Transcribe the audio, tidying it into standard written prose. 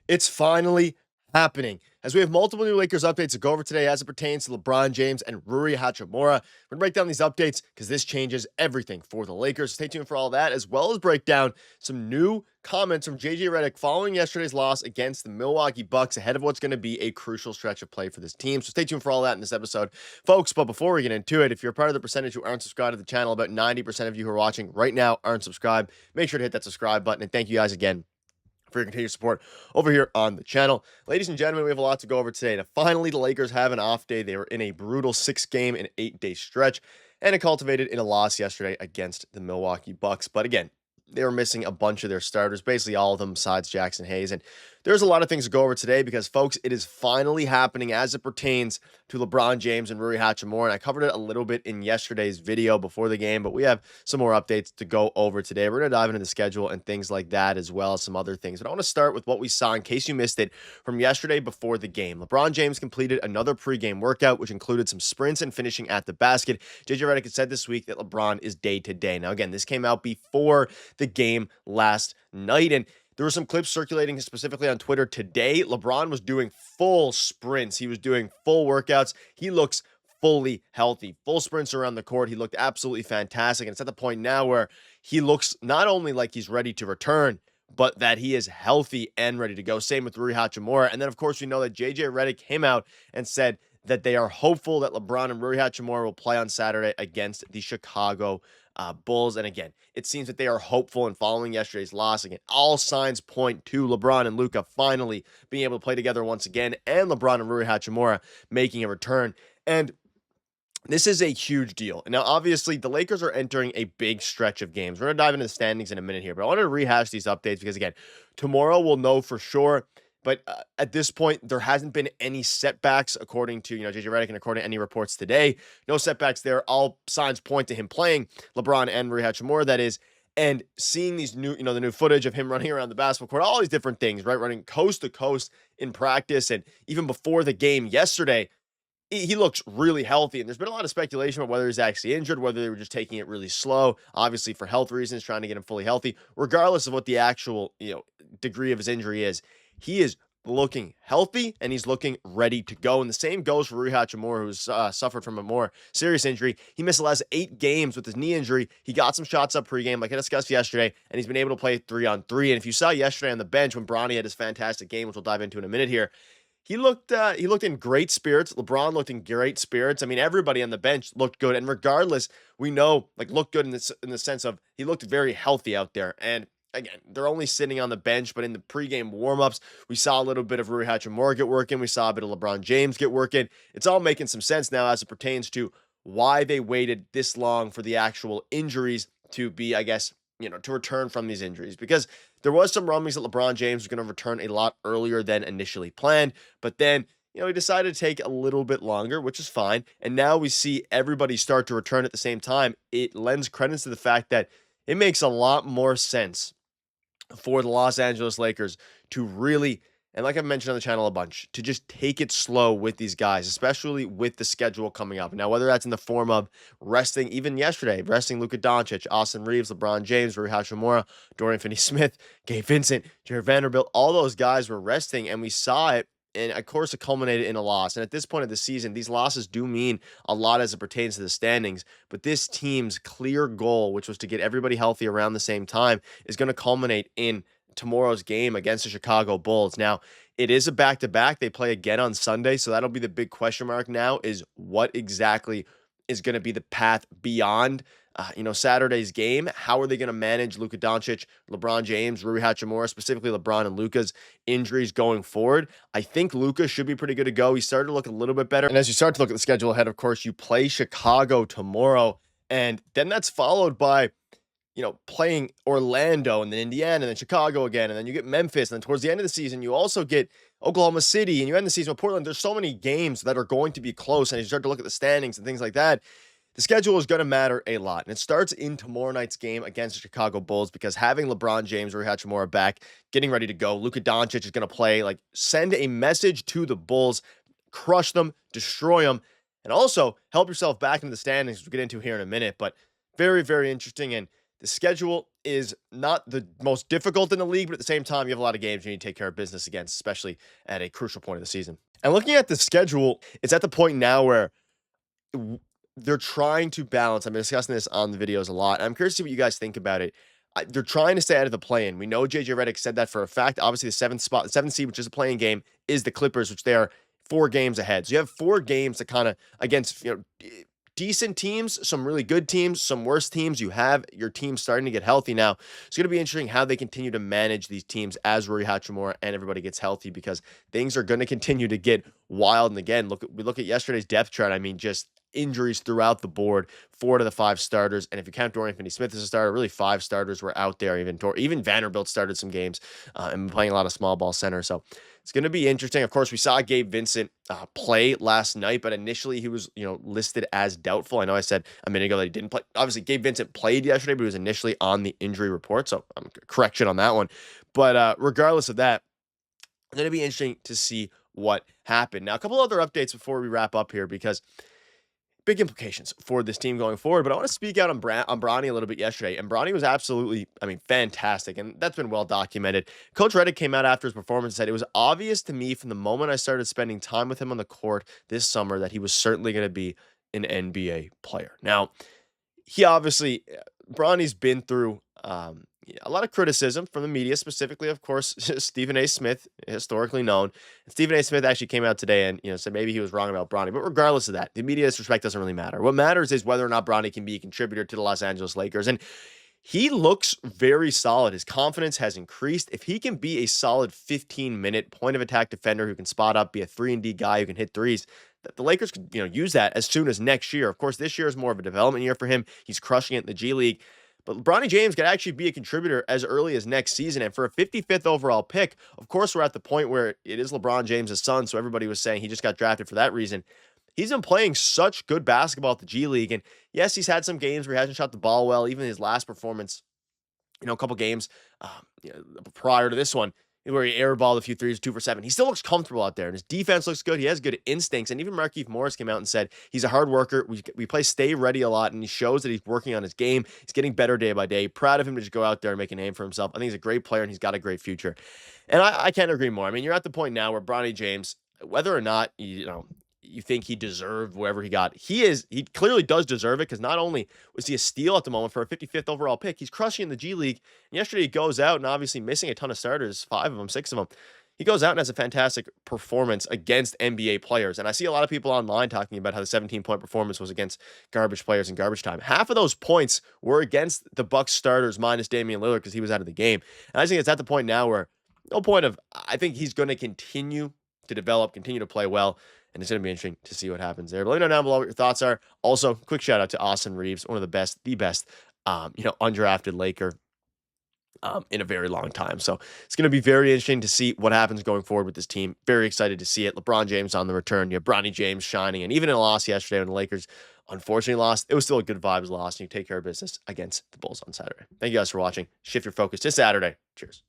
It's finally happening. As we have multiple new Lakers updates to go over today as it pertains to LeBron James and Rui Hachimura. We're going to break down these updates because this changes everything for the Lakers. Stay tuned for all that, as well as break down some new comments from JJ Redick following yesterday's loss against the Milwaukee Bucks ahead of what's going to be a crucial stretch of play for this team. So stay tuned for all that in this episode, folks. But before we get into it, if you're part of the percentage who aren't subscribed to the channel, about 90% of you who are watching right now aren't subscribed. Make sure to hit that subscribe button, and thank you guys again for your continued support over here on the channel. Ladies and gentlemen, we have a lot to go over today. Now, finally, the Lakers have an off day. They were in a brutal 6-game and 8-day stretch, and it culminated in a loss yesterday against the Milwaukee Bucks. But again, they were missing a bunch of their starters, basically all of them besides Jackson Hayes. And there's a lot of things to go over today because, folks, it is finally happening as it pertains to LeBron James and Rui Hachimura. And I covered it a little bit in yesterday's video before the game, but we have some more updates to go over today. We're going to dive into the schedule and things like that, as well as some other things. But I want to start with what we saw, in case you missed it, from yesterday before the game. LeBron James completed another pregame workout, which included some sprints and finishing at the basket. JJ Redick had said this week that LeBron is day-to-day. Now, again, this came out before the game last night, and there were some clips circulating specifically on Twitter today. LeBron was doing full sprints. He was doing full workouts. He looks fully healthy. Full sprints around the court. He looked absolutely fantastic. And it's at the point now where he looks not only like he's ready to return, but that he is healthy and ready to go. Same with Rui Hachimura. And then, of course, we know that JJ Redick came out and said that they are hopeful that LeBron and Rui Hachimura will play on Saturday against the Chicago Bulls. And again, it seems that they are hopeful, and following yesterday's loss, again, all signs point to LeBron and Luka finally being able to play together once again, and LeBron and Rui Hachimura making a return. And this is a huge deal. Now, obviously, the Lakers are entering a big stretch of games. We're going to dive into the standings in a minute here, but I wanted to rehash these updates because, again, tomorrow we'll know for sure. But at this point, there hasn't been any setbacks, according to JJ Redick and according to any reports today. No setbacks there. All signs point to him playing LeBron and Rui Hachimura, that is, and seeing these new, the new footage of him running around the basketball court, all these different things, right? Running coast to coast in practice, and even before the game yesterday, he looks really healthy. And there's been a lot of speculation about whether he's actually injured, whether they were just taking it really slow, obviously for health reasons, trying to get him fully healthy. Regardless of what the actual, degree of his injury is, he is looking healthy and he's looking ready to go. And the same goes for Rui Hachimura, who's suffered from a more serious injury. He missed the last 8 games with his knee injury. He got some shots up pregame, like I discussed yesterday, and he's been able to play 3-on-3. And if you saw yesterday on the bench when Bronny had his fantastic game, which we'll dive into in a minute here, he looked in great spirits. LeBron looked in great spirits. I mean, everybody on the bench looked good. And regardless, we know, looked good in the sense of he looked very healthy out there. And again, they're only sitting on the bench, but in the pregame warmups, we saw a little bit of Rui Hachimura get working. We saw a bit of LeBron James get working. It's all making some sense now as it pertains to why they waited this long for the actual injuries to be, I guess, to return from these injuries. Because there was some rumblings that LeBron James was going to return a lot earlier than initially planned, but then he decided to take a little bit longer, which is fine. And now we see everybody start to return at the same time. It lends credence to the fact that it makes a lot more sense for the Los Angeles Lakers to really, and like I've mentioned on the channel a bunch, to just take it slow with these guys, especially with the schedule coming up. Now, whether that's in the form of resting, even yesterday, resting Luka Doncic, Austin Reaves, LeBron James, Rui Hachimura, Dorian Finney-Smith, Gabe Vincent, Jared Vanderbilt, all those guys were resting, and we saw it. And of course, it culminated in a loss. And at this point of the season, these losses do mean a lot as it pertains to the standings. But this team's clear goal, which was to get everybody healthy around the same time, is going to culminate in tomorrow's game against the Chicago Bulls. Now, it is a back-to-back. They play again on Sunday. So that'll be the big question mark now, is what exactly is going to be the path beyond Saturday's game. How are they going to manage Luka Doncic, LeBron James, Rui Hachimura, specifically LeBron and Luka's injuries going forward? I think Luka should be pretty good to go. He started to look a little bit better. And as you start to look at the schedule ahead, of course, you play Chicago tomorrow, and then that's followed by playing Orlando and then Indiana and then Chicago again, and then you get Memphis, and then towards the end of the season, you also get Oklahoma City, and you end the season with Portland. There's so many games that are going to be close, and as you start to look at the standings and things like that, the schedule is going to matter a lot. And it starts in tomorrow night's game against the Chicago Bulls, because having LeBron James or Hachimura back, getting ready to go, Luka Doncic is going to play, send a message to the Bulls, crush them, destroy them, and also help yourself back into the standings, which we'll get into here in a minute. But very, very interesting. And the schedule is not the most difficult in the league, but at the same time, you have a lot of games you need to take care of business against, especially at a crucial point of the season. And looking at the schedule, it's at the point now where they're trying to balance. I've been discussing this on the videos a lot. I'm curious to see what you guys think about it. They're trying to stay out of the play-in. We know JJ Redick said that for a fact. Obviously, the seventh seed, which is a play-in game, is the Clippers, which they are 4 games ahead. So you have 4 games to kind of against decent teams, some really good teams, some worse teams. You have your team starting to get healthy now. It's going to be interesting how they continue to manage these teams as Rui Hachimura and everybody gets healthy, because things are going to continue to get wild. And again, we look at yesterday's depth chart. I mean, just injuries throughout the board. 4 to the 5 starters, and if you count Dorian Finney-Smith as a starter, really 5 starters were out there. Even Vanderbilt started some games and playing a lot of small ball center. So it's going to be interesting. Of course, we saw Gabe Vincent play last night, but initially he was listed as doubtful. I know I said a minute ago that he didn't play. Obviously, Gabe Vincent played yesterday, but he was initially on the injury report. So correction on that one. But regardless of that, it's going to be interesting to see what happened. Now, a couple other updates before we wrap up here, because big implications for this team going forward. But I want to speak out on Bronny a little bit yesterday. And Bronny was absolutely, fantastic. And that's been well documented. Coach Redick came out after his performance and said, it was obvious to me from the moment I started spending time with him on the court this summer that he was certainly going to be an NBA player. Now, he obviously, Bronny's been through a lot of criticism from the media, specifically, of course, Stephen A. Smith, historically known. And Stephen A. Smith actually came out today and said maybe he was wrong about Bronny. But regardless of that, the media's respect doesn't really matter. What matters is whether or not Bronny can be a contributor to the Los Angeles Lakers. And he looks very solid. His confidence has increased. If he can be a solid 15-minute point-of-attack defender who can spot up, be a 3-and-D guy who can hit threes, the Lakers could use that as soon as next year. Of course, this year is more of a development year for him. He's crushing it in the G League. But Bronny James could actually be a contributor as early as next season. And for a 55th overall pick, of course, we're at the point where it is LeBron James' son, so everybody was saying he just got drafted for that reason. He's been playing such good basketball at the G League. And yes, he's had some games where he hasn't shot the ball well. Even his last performance, a couple games prior to this one, where he airballed a few threes, 2 for 7. He still looks comfortable out there, and his defense looks good. He has good instincts, and even Markieff Morris came out and said he's a hard worker. We play stay ready a lot, and he shows that he's working on his game. He's getting better day by day. Proud of him to just go out there and make a name for himself. I think he's a great player, and he's got a great future. And I can't agree more. You're at the point now where Bronny James, whether or not you think he deserved wherever he got, he clearly does deserve it, because not only was he a steal at the moment for a 55th overall pick, he's crushing in the G League. And yesterday he goes out and obviously missing a ton of starters, 5 of them, 6 of them. He goes out and has a fantastic performance against NBA players. And I see a lot of people online talking about how the 17-point performance was against garbage players in garbage time. Half of those points were against the Bucks starters minus Damian Lillard, because he was out of the game. And I think it's at the point now where I think he's going to continue to develop, continue to play well. And it's going to be interesting to see what happens there. But let me know down below what your thoughts are. Also, quick shout out to Austin Reaves, one of the best, undrafted Laker in a very long time. So it's going to be very interesting to see what happens going forward with this team. Very excited to see it. LeBron James on the return. You have Bronny James shining. And even in a loss yesterday when the Lakers unfortunately lost, it was still a good vibes loss. And you take care of business against the Bulls on Saturday. Thank you guys for watching. Shift your focus to Saturday. Cheers.